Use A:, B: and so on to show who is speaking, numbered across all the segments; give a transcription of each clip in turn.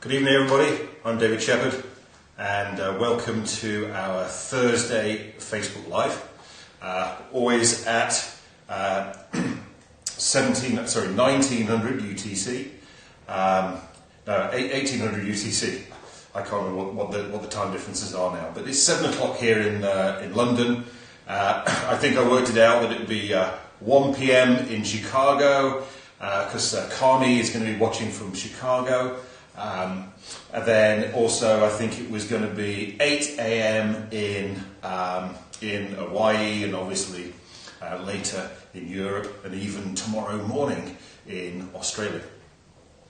A: Good evening, everybody. I'm David Shephard, and welcome to our Thursday Facebook Live. Always at 1900 UTC. No, 1800 UTC. I can't remember what the time differences are now, but it's 7 o'clock here in London. I think I worked it out that it would be 1 p.m. in Chicago, because Carney is going to be watching from Chicago. And then also I think it was going to be 8 a.m. in Hawaii, and obviously later in Europe, and even tomorrow morning in Australia.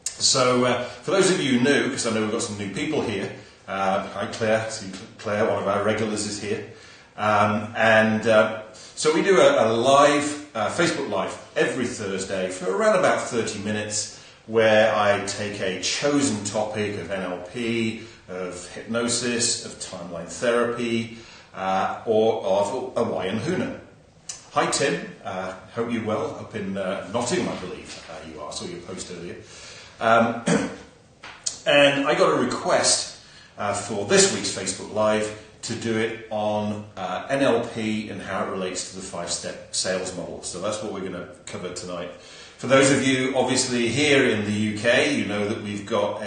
A: So for those of you new, because I know we've got some new people here, hi Claire, see Claire, one of our regulars is here. So we do a live, Facebook Live every Thursday for around about 30 minutes, where I take a chosen topic of NLP, of hypnosis, of timeline therapy, or of Hawaiian Huna. Hi Tim, hope you're well, up in Nottingham I believe you are, saw your post earlier. And I got a request for this week's Facebook Live to do it on NLP and how it relates to the 5-step sales model. So that's what we're going to cover tonight. For those of you obviously here in the UK, you know that we've got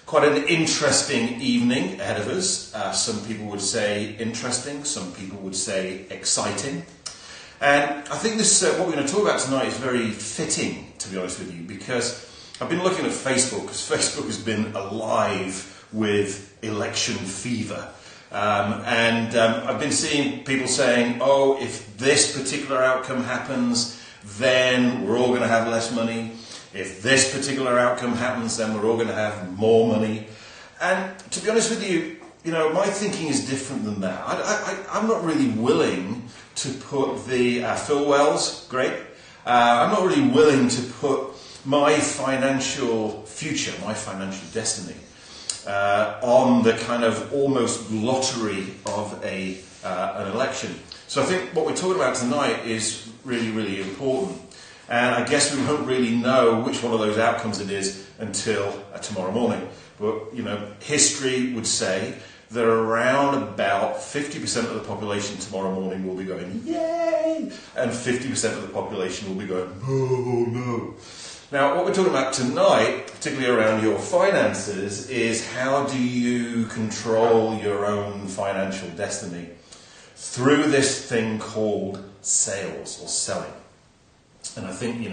A: quite an interesting evening ahead of us. Some people would say interesting, some people would say exciting. And I think this what we're going to talk about tonight is very fitting, to be honest with you, because I've been looking at Facebook, because Facebook has been alive with election fever. I've been seeing people saying, oh, if this particular outcome happens, then we're all going to have less money. If this particular outcome happens, then we're all going to have more money. And to be honest with you, my thinking is different than that. I'm not really willing to put the Phil Wells, great. I'm not really willing to put my financial future, my financial destiny, on the kind of almost lottery of an election. So I think what we're talking about tonight is really, really important. And I guess we won't really know which one of those outcomes it is until tomorrow morning. But, history would say that around about 50% of the population tomorrow morning will be going, yay! And 50% of the population will be going, oh no. Now, what we're talking about tonight, particularly around your finances, is how do you control your own financial destiny through this thing called sales or selling. And I think,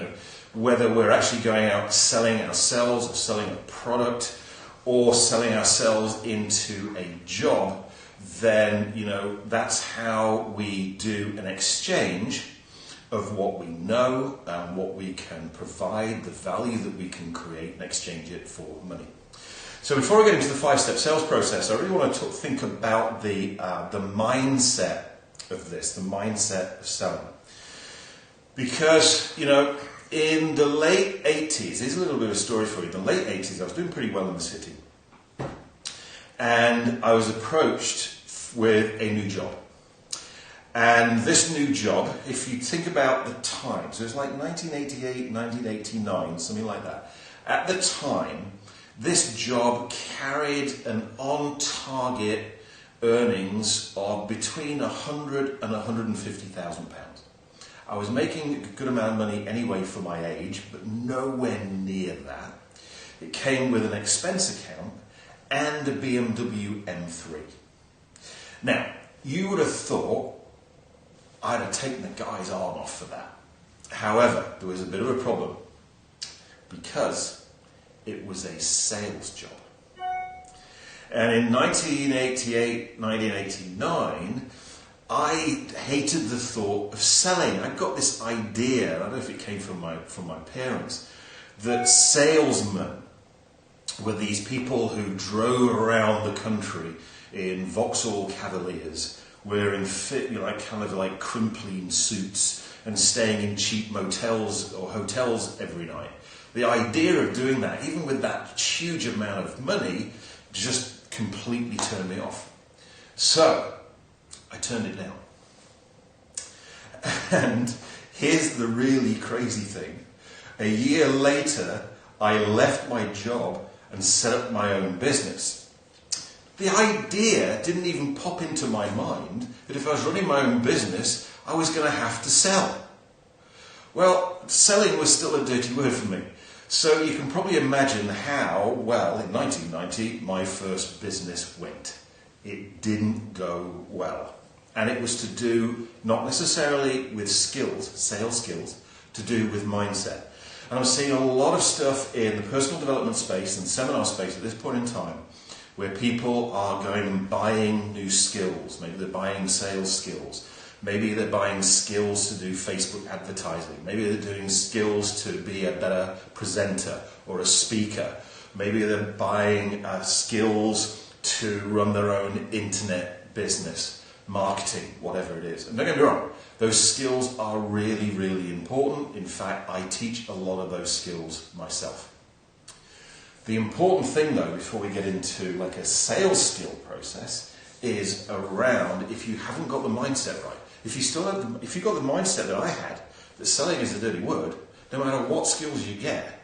A: whether we're actually going out selling ourselves or selling a product or selling ourselves into a job, then, that's how we do an exchange of what we know and what we can provide, the value that we can create, and exchange it for money. So before I get into the 5-step sales process, I really want to think about the mindset of this, the mindset of selling. Because, in the late 80s, here's a little bit of a story for you. In the late 80s, I was doing pretty well in the city. And I was approached with a new job. And this new job, if you think about the time, so it's like 1988, 1989, something like that. At the time, this job carried an on-target earnings of between £100,000 and £150,000. I was making a good amount of money anyway for my age, but nowhere near that. It came with an expense account and a BMW M3. Now, you would have thought I'd have taken the guy's arm off for that. However, there was a bit of a problem, because it was a sales job. And in 1988, 1989, I hated the thought of selling. I got this idea, I don't know if it came from my parents, that salesmen were these people who drove around the country in Vauxhall Cavaliers, wearing kind of like crimpling suits and staying in cheap motels or hotels every night. The idea of doing that, even with that huge amount of money, just completely turned me off. So I turned it down. And here's the really crazy thing. A year later, I left my job and set up my own business. The idea didn't even pop into my mind that if I was running my own business, I was going to have to sell. Well, selling was still a dirty word for me. So you can probably imagine how well, in 1990, my first business went. It didn't go well. And it was to do, not necessarily with skills, sales skills, to do with mindset. And I'm seeing a lot of stuff in the personal development space and seminar space at this point in time, where people are going and buying new skills. Maybe they're buying sales skills. Maybe they're buying skills to do Facebook advertising. Maybe they're doing skills to be a better presenter or a speaker. Maybe they're buying skills to run their own internet business, marketing, whatever it is. And don't get me wrong, those skills are really, really important. In fact, I teach a lot of those skills myself. The important thing, though, before we get into like a sales skill process, is around if you haven't got the mindset right. If you've got the mindset that I had, that selling is a dirty word, no matter what skills you get,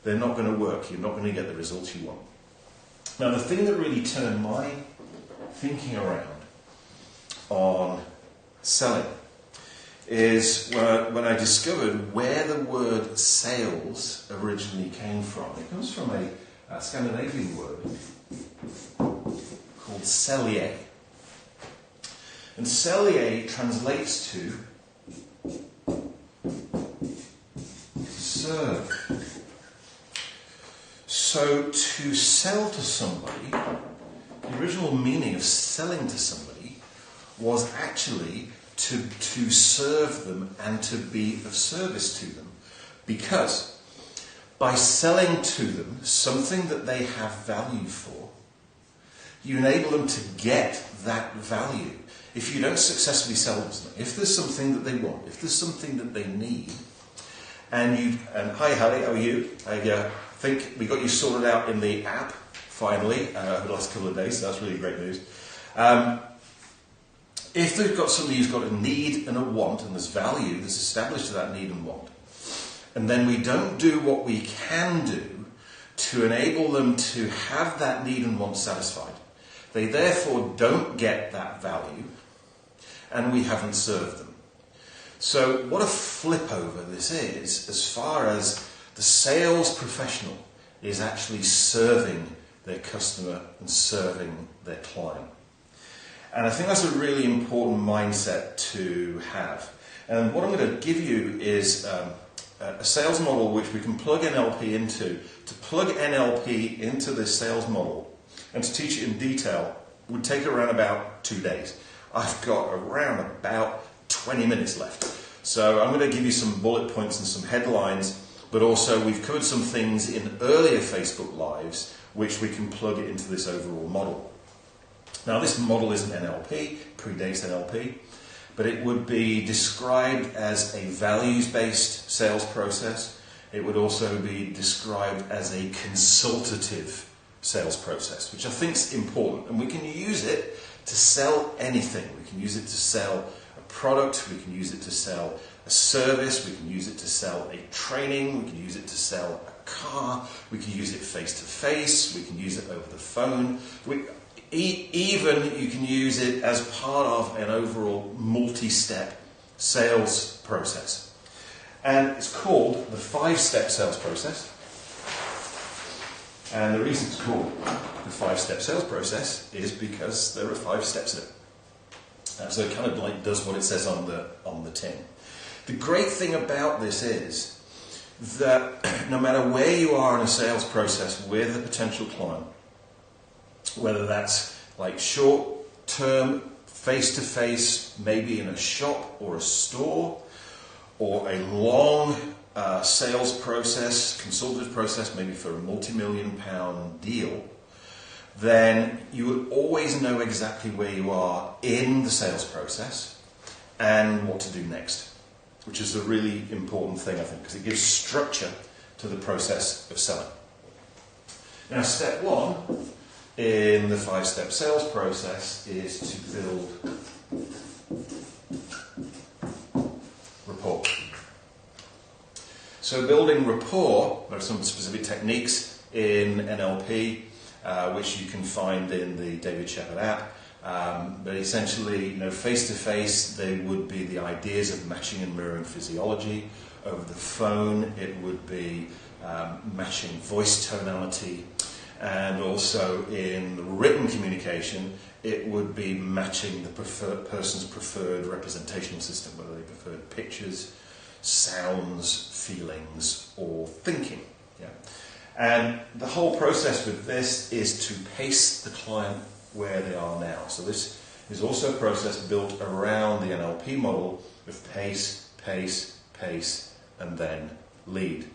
A: they're not going to work. You're not going to get the results you want. Now, the thing that really turned my thinking around on selling is when I discovered where the word sales originally came from. It comes from a Scandinavian word called selje. And selje translates to serve. So to sell to somebody, the original meaning of selling to somebody was actually to serve them and to be of service to them. Because by selling to them something that they have value for, you enable them to get that value. If you don't successfully sell them something, if there's something that they want, if there's something that they need, and hi Hallie, how are you? I think we got you sorted out in the app, finally, the last couple of days, so that's really great news. If they've got somebody who's got a need and a want, and there's value that's established to that need and want, and then we don't do what we can do to enable them to have that need and want satisfied, they therefore don't get that value, and we haven't served them. So what a flip over this is, as far as the sales professional is actually serving their customer and serving their client. And I think that's a really important mindset to have. And what I'm going to give you is a sales model which we can plug NLP into. To plug NLP into this sales model and to teach it in detail would take around about 2 days. I've got around about 20 minutes left. So I'm going to give you some bullet points and some headlines, but also we've covered some things in earlier Facebook Lives which we can plug it into this overall model. Now, this model isn't NLP, predates NLP, but it would be described as a values-based sales process. It would also be described as a consultative sales process, which I think is important. And we can use it to sell anything. We can use it to sell a product, we can use it to sell a service, we can use it to sell a training, we can use it to sell a car, we can use it face-to-face, we can use it over the phone. Even you can use it as part of an overall multi-step sales process. And it's called the 5-step sales process. And the reason it's called the 5-step sales process is because there are 5 steps in it. So it kind of like does what it says on the tin. The great thing about this is that no matter where you are in a sales process with a potential client, whether that's like short-term, face-to-face, maybe in a shop or a store, or a long sales process, consultative process, maybe for a multi-million-pound deal, then you will always know exactly where you are in the sales process and what to do next, which is a really important thing, I think, because it gives structure to the process of selling. Now, step 1 in the 5-step sales process is to build rapport. So building rapport, there are some specific techniques in NLP, which you can find in the David Shephard app. But essentially, face-to-face, they would be the ideas of matching and mirroring physiology. Over the phone, it would be matching voice tonality. And also in written communication, it would be matching the person's preferred representational system, whether they preferred pictures, sounds, feelings, or thinking. Yeah. And the whole process with this is to pace the client where they are now. So this is also a process built around the NLP model of pace, pace, pace, and then lead.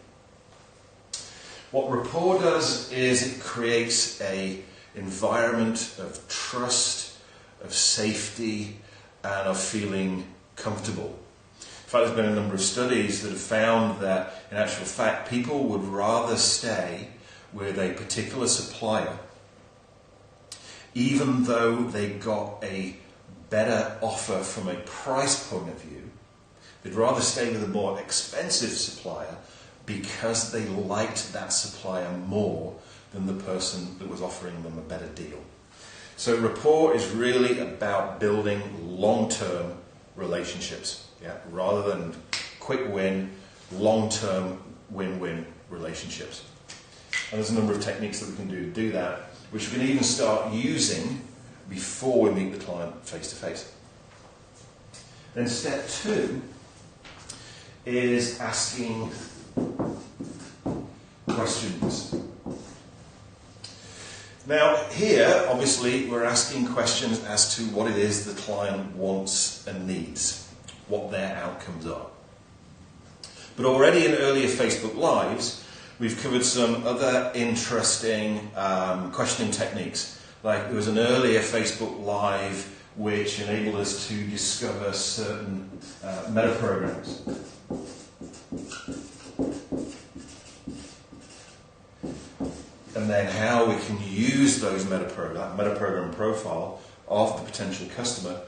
A: What rapport does is it creates an environment of trust, of safety, and of feeling comfortable. In fact, there's been a number of studies that have found that, in actual fact, people would rather stay with a particular supplier, even though they got a better offer from a price point of view. They'd rather stay with a more expensive supplier because they liked that supplier more than the person that was offering them a better deal. So rapport is really about building long-term relationships, rather than quick win, long-term win-win relationships. And there's a number of techniques that we can do that, which we can even start using before we meet the client face-to-face. Then step 2 is asking questions. Now here, obviously, we're asking questions as to what it is the client wants and needs, what their outcomes are. But already in earlier Facebook Lives, we've covered some other interesting questioning techniques. Like there was an earlier Facebook Live which enabled us to discover certain meta-programs. And then how we can use those meta-program profile of the potential customer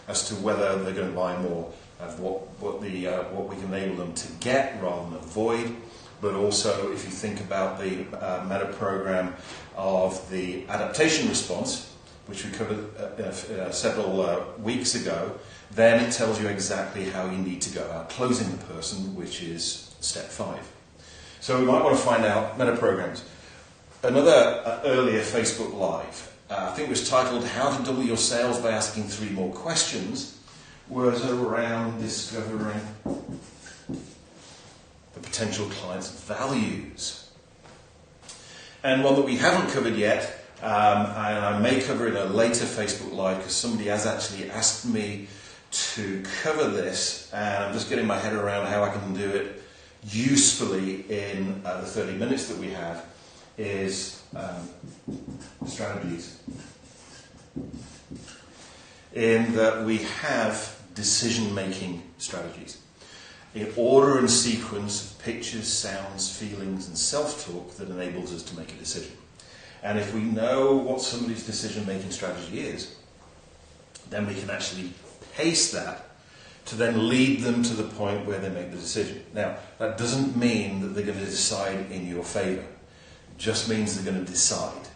A: as to whether they're going to buy more of what we can enable them to get rather than avoid. But also, if you think about the meta-program of the adaptation response, which we covered several weeks ago, then it tells you exactly how you need to go about closing the person, which is step 5. So we might want to find out meta-programs. Another earlier Facebook Live, I think it was titled How to Double Your Sales by Asking 3 More Questions, was around discovering the potential client's values. And one that we haven't covered yet, and I may cover in a later Facebook Live because somebody has actually asked me to cover this, and I'm just getting my head around how I can do it usefully in the 30 minutes that we have, is strategies. In that we have decision-making strategies in order and sequence of pictures, sounds, feelings and self-talk that enables us to make a decision. And if we know what somebody's decision-making strategy is, then we can actually pace that to then lead them to the point where they make the decision. Now, that doesn't mean that they're going to decide in your favour. It just means they're going to decide.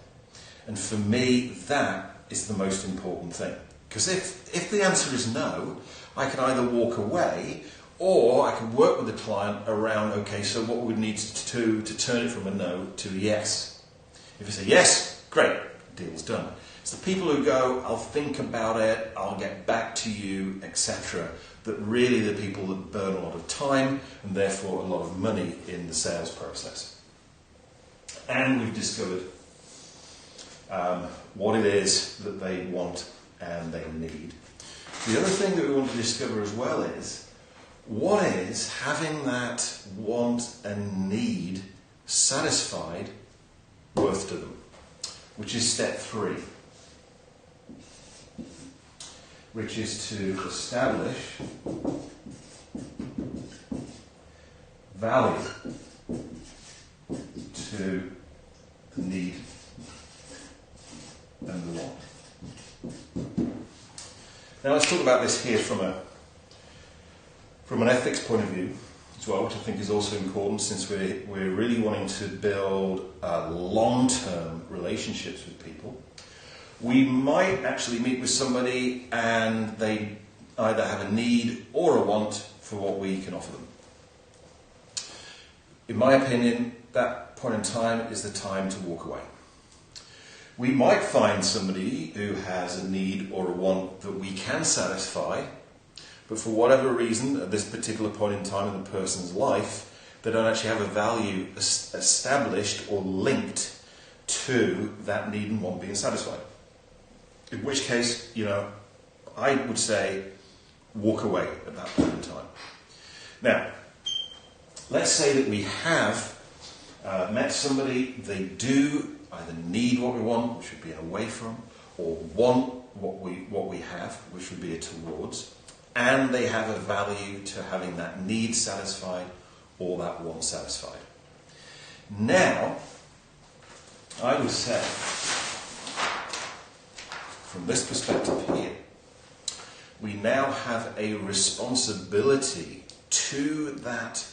A: And for me, that is the most important thing. Because if the answer is no, I can either walk away or I can work with the client around, okay, so what we need to do to turn it from a no to a yes. If you say yes, great, deal's done. It's the people who go, I'll think about it, I'll get back to you, etc., that really the people that burn a lot of time and therefore a lot of money in the sales process. And we've discovered what it is that they want and they need. The other thing that we want to discover as well is, what is having that want and need satisfied worth to them? Which is step 3. Which is to establish value to the need and the want. Now let's talk about this here from an ethics point of view. as well, which I think is also important since we're really wanting to build long-term relationships with people. We might actually meet with somebody and they either have a need or a want for what we can offer them. In my opinion, that point in time is the time to walk away. We might find somebody who has a need or a want that we can satisfy, but for whatever reason, at this particular point in time in the person's life, they don't actually have a value established or linked to that need and want being satisfied. In which case, I would say walk away at that point in time. Now, let's say that we have met somebody, they do either need what we want, which would be an away from, or want what we have, which would be a towards, and they have a value to having that need satisfied or that want satisfied. Now, I would say, from this perspective here, we now have a responsibility to that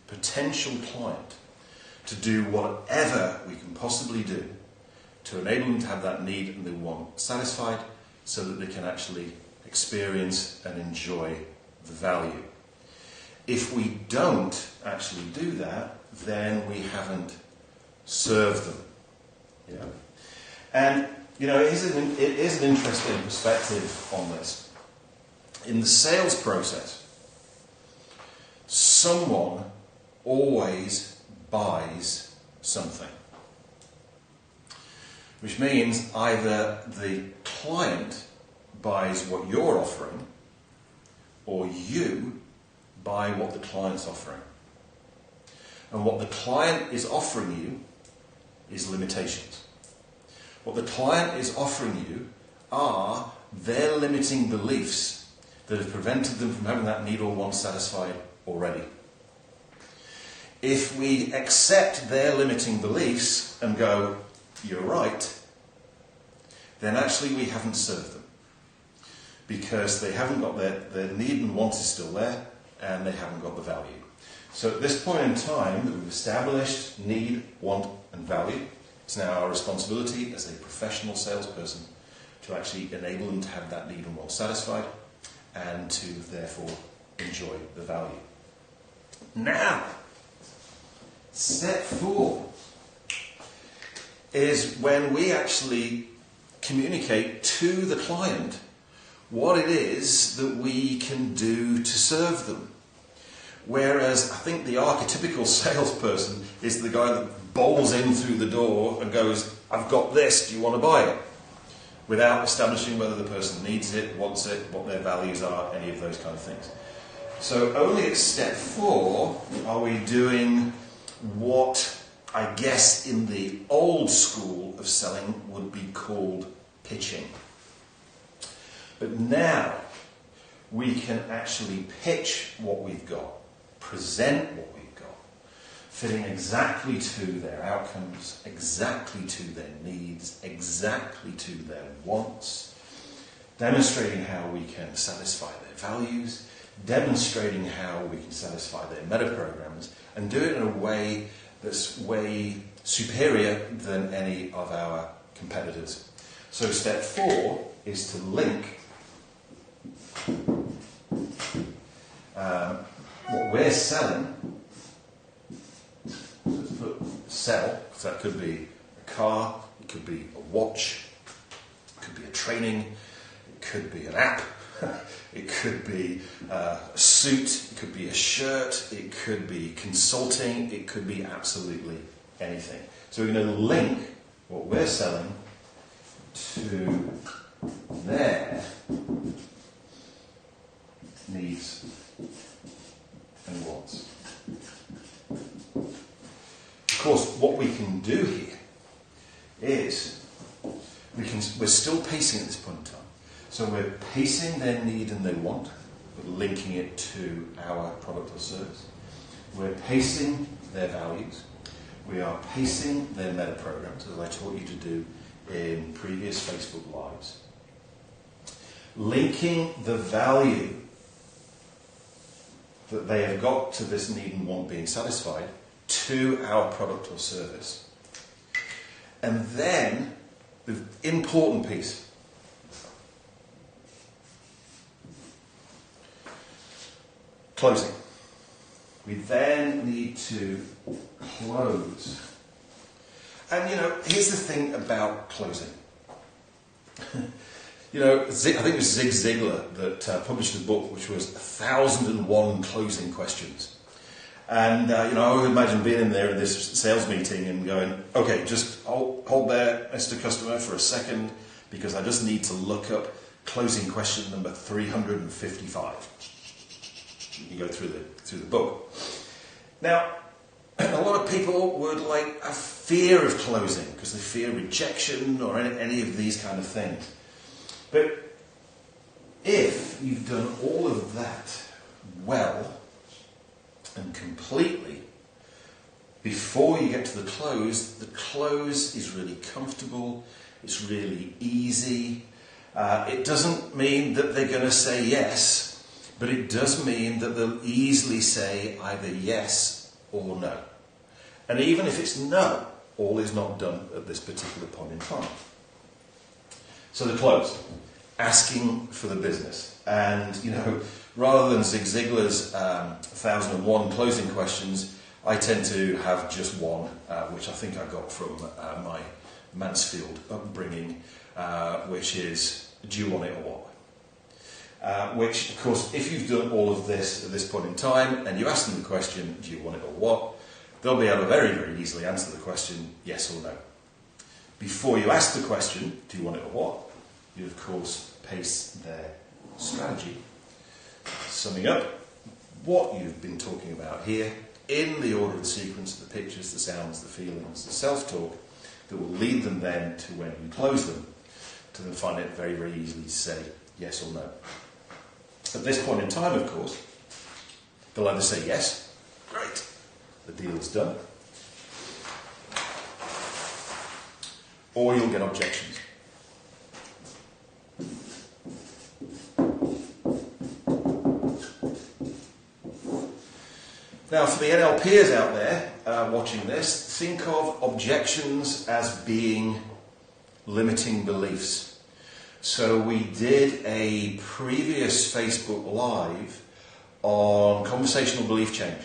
A: potential client to do whatever we can possibly do to enable them to have that need and the want satisfied so that they can actually experience and enjoy the value. If we don't actually do that, then we haven't served them. And it is an interesting perspective on this. In the sales process, someone always buys something. Which means either the client buys what you're offering, or you buy what the client's offering. And what the client is offering you is limitations. What the client is offering you are their limiting beliefs that have prevented them from having that need or want satisfied already. If we accept their limiting beliefs and go, you're right, then actually we haven't served them. Because they haven't got their need and want is still there, and they haven't got the value. So at this point in time that we've established need, want and value, it's now our responsibility as a professional salesperson to actually enable them to have that need and want satisfied and to therefore enjoy the value. Now, step 4 is when we actually communicate to the client what it is that we can do to serve them. Whereas I think the archetypical salesperson is the guy that bowls in through the door and goes, I've got this, do you want to buy it? Without establishing whether the person needs it, wants it, what their values are, any of those kind of things. So only at step 4 are we doing what I guess in the old school of selling would be called pitching. But now we can actually pitch what we've got, present what we've got, fitting exactly to their outcomes, exactly to their needs, exactly to their wants, demonstrating how we can satisfy their values, demonstrating how we can satisfy their meta programs, and do it in a way that's way superior than any of our competitors. So step 4 is to link what we're selling, sell, because that could be a car, it could be a watch, it could be a training, it could be an app, it could be a suit, it could be a shirt, it could be consulting, it could be absolutely anything. So we're going to link what we're selling to their needs and wants. Of course, what we can do here is we're still pacing at this point in time. So we're pacing their need and their want, but linking it to our product or service. We're pacing their values. We are pacing their meta programs, as I taught you to do in previous Facebook Lives. Linking the value that they have got to this need and want being satisfied to our product or service. And then, the important piece, closing. We then need to close. And here's the thing about closing. I think it was Zig Ziglar that published a book which was 1,001 Closing Questions. And, I would imagine being in there in this sales meeting and going, okay, just hold there, Mr. Customer, for a second, because I just need to look up closing question number 355. You go through the book. Now, a lot of people would a fear of closing because they fear rejection or any of these kind of things. But if you've done all of that well and completely before you get to the close is really comfortable, it's really easy. It doesn't mean that they're going to say yes, but it does mean that they'll easily say either yes or no. And even if it's no, all is not done at this particular point in time. So the close, asking for the business. And, rather than Zig Ziglar's 1,001 closing questions, I tend to have just one, which I think I got from my Mansfield upbringing, which is, do you want it or what? Which, of course, if you've done all of this at this point in time, and you ask them the question, do you want it or what? They'll be able to very, very easily answer the question, yes or no. Before you ask the question, do you want it or what? You, of course, pace their strategy. Summing up what you've been talking about here in the order and sequence of the pictures, the sounds, the feelings, the self-talk that will lead them then to when you close them, to then find it very, very easily to say yes or no. At this point in time, of course, they'll either say yes, great, the deal is done, or you'll get objections. Now, for the NLPers out there watching this, think of objections as being limiting beliefs. So we did a previous Facebook Live on conversational belief change.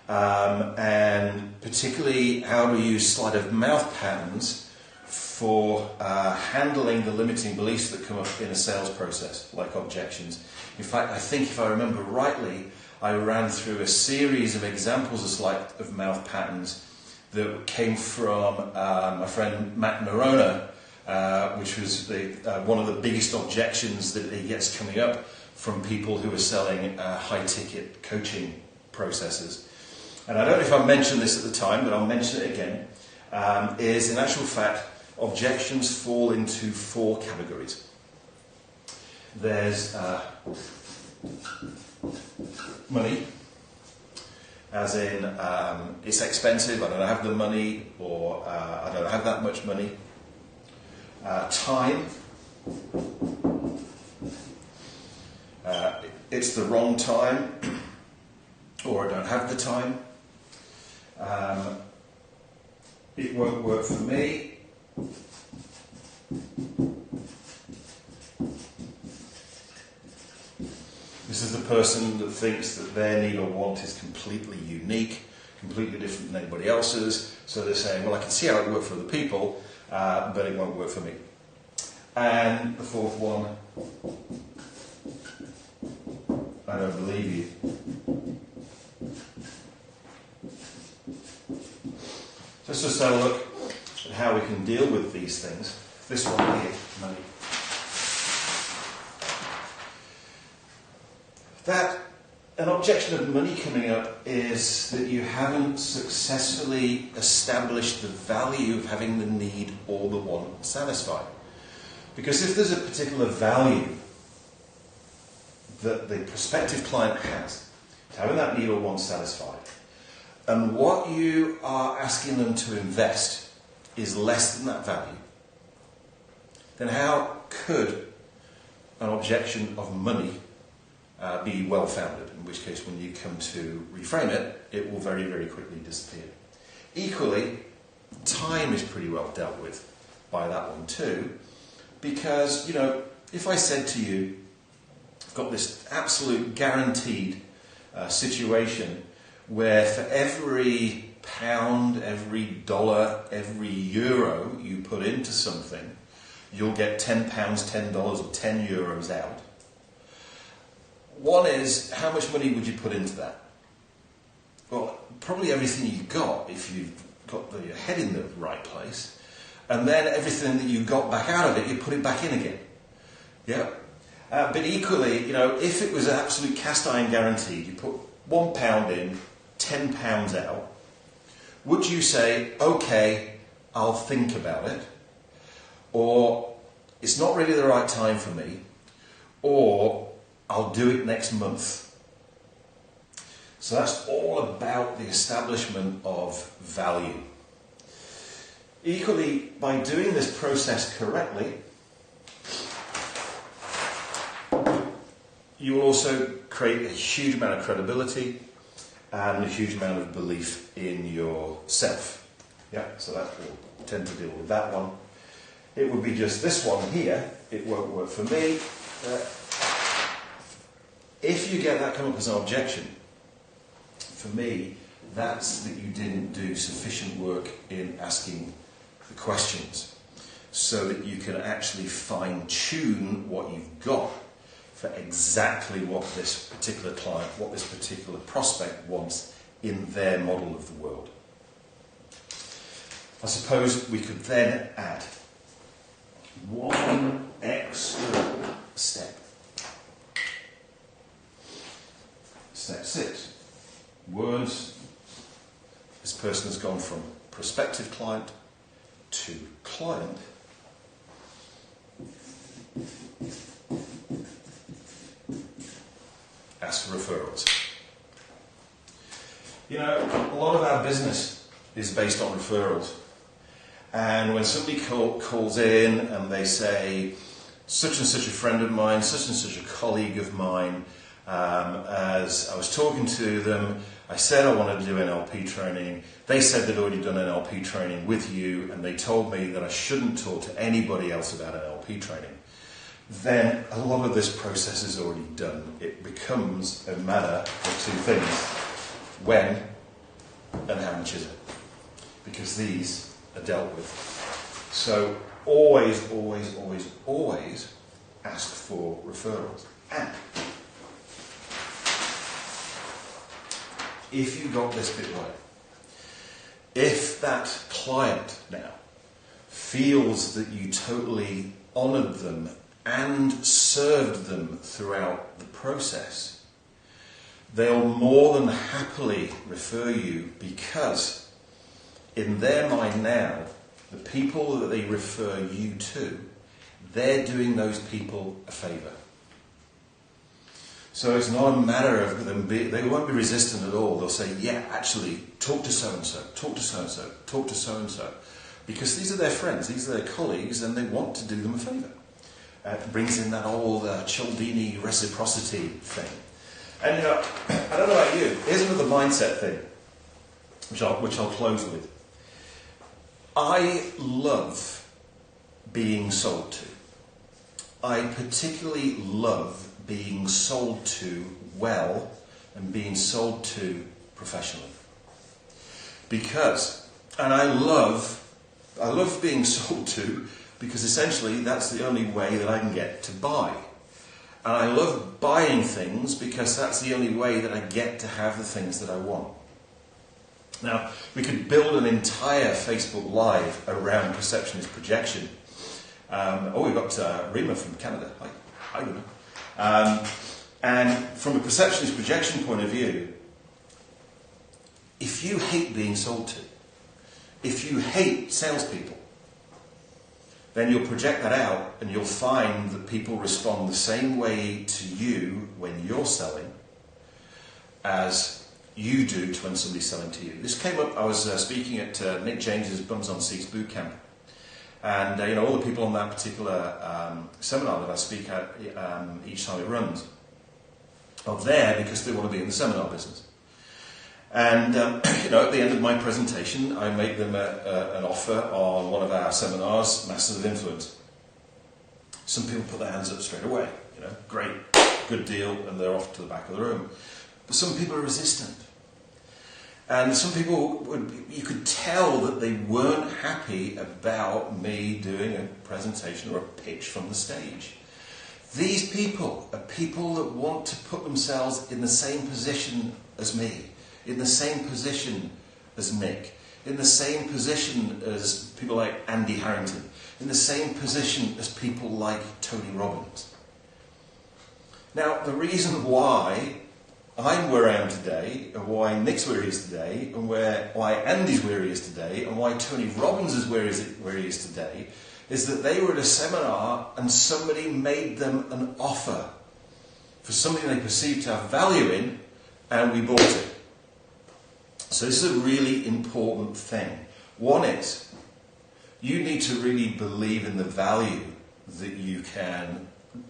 A: And particularly how to use sleight of mouth patterns for handling the limiting beliefs that come up in a sales process, like objections. In fact, I think if I remember rightly, I ran through a series of examples of sleight of mouth patterns that came from my friend Matt Nerona, which was one of the biggest objections that he gets coming up from people who are selling high-ticket coaching processes. And I don't know if I mentioned this at the time, but I'll mention it again, is in actual fact, objections fall into 4 categories. There's money, as in it's expensive, I don't have the money, or I don't have that much money. Time, it's the wrong time, or I don't have the time. It won't work for me. This is the person that thinks that their need or want is completely unique, completely different than anybody else's. So they're saying, well, I can see how it would work for other people, but it won't work for me. And the 4th one, I don't believe you. Let's just have a look at how we can deal with these things. This one here, money. That an objection of money coming up is that you haven't successfully established the value of having the need or the want satisfied. Because if there's a particular value that the prospective client has to having that need or want satisfied, and what you are asking them to invest is less than that value, then how could an objection of money be well-founded, in which case when you come to reframe it, it will very, very quickly disappear. Equally, time is pretty well dealt with by that one too, because, you know, if I said to you, I've got this absolute guaranteed situation where for every pound, every dollar, every euro you put into something, you'll get £10, $10 or 10 euros out. One is, how much money would you put into that? Well, probably everything you got if you've got your head in the right place. And then everything that you got back out of it, you put it back in again. Yeah. But equally, you know, if it was an absolute cast iron guaranteed, you put £1 in, £10 out, would you say, okay, I'll think about it, or it's not really the right time for me, or I'll do it next month? So that's all about the establishment of value. Equally, by doing this process correctly, you will also create a huge amount of credibility and a huge amount of belief in yourself. Yeah, so that will tend to deal with that one. It would be just this one here. It won't work for me. If you get that come up as an objection, for me, that's that you didn't do sufficient work in asking the questions so that you can actually fine-tune what you've got for exactly what this particular client, what this particular prospect wants in their model of the world. I suppose we could then add one extra step. Step 6. Words. This person has gone from prospective client to client. Ask for referrals. You know, a lot of our business is based on referrals. And when somebody calls in and they say, such and such a friend of mine, such and such a colleague of mine, as I was talking to them, I said I wanted to do NLP training. They said they'd already done NLP training with you, and they told me that I shouldn't talk to anybody else about NLP training. Then a lot of this process is already done. It becomes a matter of two things. When and how much is it? Because these are dealt with. So always, always, always, always ask for referrals. And if you got this bit right, if that client now feels that you totally honoured them and served them throughout the process, they'll more than happily refer you, because in their mind now, the people that they refer you to, they're doing those people a favour. So it's not a matter of them they won't be resistant at all. They'll say, yeah, actually, talk to so-and-so, talk to so-and-so, talk to so-and-so. Because these are their friends, these are their colleagues, and they want to do them a favour. It brings in that old Cialdini reciprocity thing. And you know, I don't know about you, here's another mindset thing, which I'll close with. I love being sold to. I particularly love being sold to well and being sold to professionally. Because, and I love being sold to, because essentially that's the only way that I can get to buy. And I love buying things because that's the only way that I get to have the things that I want. Now, we could build an entire Facebook Live around perception is projection. We've got Rima from Canada. Hi, Rima. And from a perception is projection point of view, if you hate being sold to, if you hate salespeople, then you'll project that out and you'll find that people respond the same way to you when you're selling as you do to when somebody's selling to you. This came up, I was speaking at Nick James's Bums on Seats bootcamp. And all the people on that particular seminar that I speak at each time it runs, are there because they want to be in the seminar business. And at the end of my presentation, I make them an offer on one of our seminars, Masters of Influence. Some people put their hands up straight away. Great, good deal, and they're off to the back of the room. But some people are resistant. And some people, you could tell that they weren't happy about me doing a presentation or a pitch from the stage. These people are people that want to put themselves in the same position as me, in the same position as Mick, in the same position as people like Andy Harrington, in the same position as people like Tony Robbins. Now, the reason why I'm where I am today, and why Nick's where he is today, and why Andy's where he is today, and why Tony Robbins is where he is today, is that they were at a seminar and somebody made them an offer for something they perceived to have value in, and we bought it. So this is a really important thing. One is, you need to really believe in the value that you can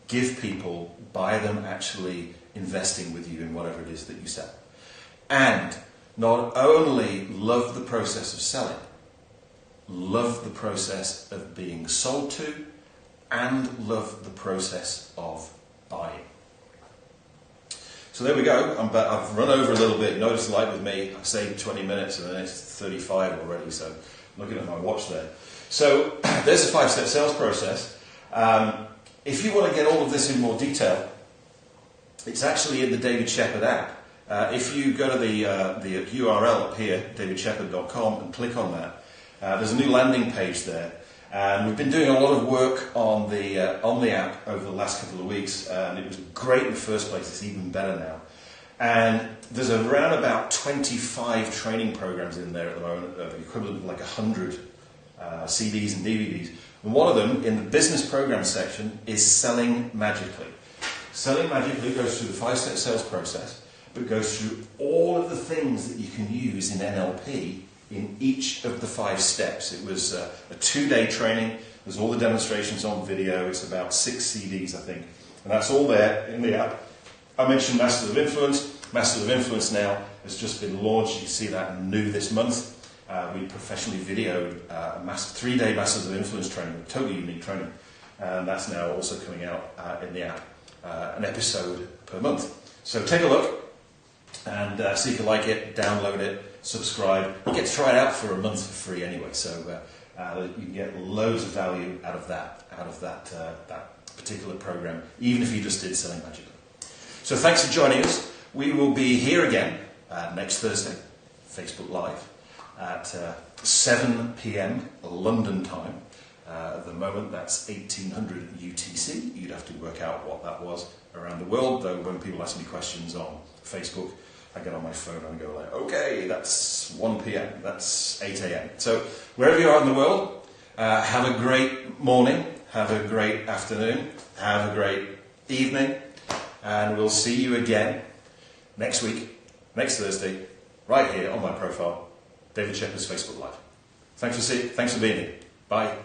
A: give people by them actually investing with you in whatever it is that you sell. And not only love the process of selling, love the process of being sold to, and love the process of buying. So there we go. I've run over a little bit. Notice, like with me, I've saved 20 minutes and then it's 35 already, so I'm looking at my watch there. So there's a 5-step sales process. If you want to get all of this in more detail, it's actually in the David Shephard app. If you go to the URL up here, davidshepard.com, and click on that, there's a new landing page there. And we've been doing a lot of work on the app over the last couple of weeks, and it was great in the first place. It's even better now. And there's around about 25 training programs in there at the moment, the equivalent of like 100 CDs and DVDs. And one of them, in the business program section, is Selling Magically. Selling Magically goes through the 5-step sales process, but goes through all of the things that you can use in NLP in each of the 5 steps. It was a 2-day training. There's all the demonstrations on video. It's about 6 CDs, I think. And that's all there in the app. I mentioned Masters of Influence. Masters of Influence now has just been launched. You can see that new this month. We professionally videoed a 3-day Masters of Influence training, a totally unique training. And that's now also coming out in the app. An episode per month. So take a look and see if you like it, download it, subscribe. You get to try it out for a month for free anyway, so you can get loads of value out of that particular program, even if you just did Selling Magically. So thanks for joining us. We will be here again next Thursday, Facebook Live, at 7 p.m. London time. At the moment, that's 1800 UTC. You'd have to work out what that was around the world, though when people ask me questions on Facebook, I get on my phone and go like, okay, that's 1 p.m., that's 8 a.m. So wherever you are in the world, have a great morning, have a great afternoon, have a great evening, and we'll see you again next week, next Thursday, right here on my profile, David Shephard's Facebook Live. Thanks for being here. Bye.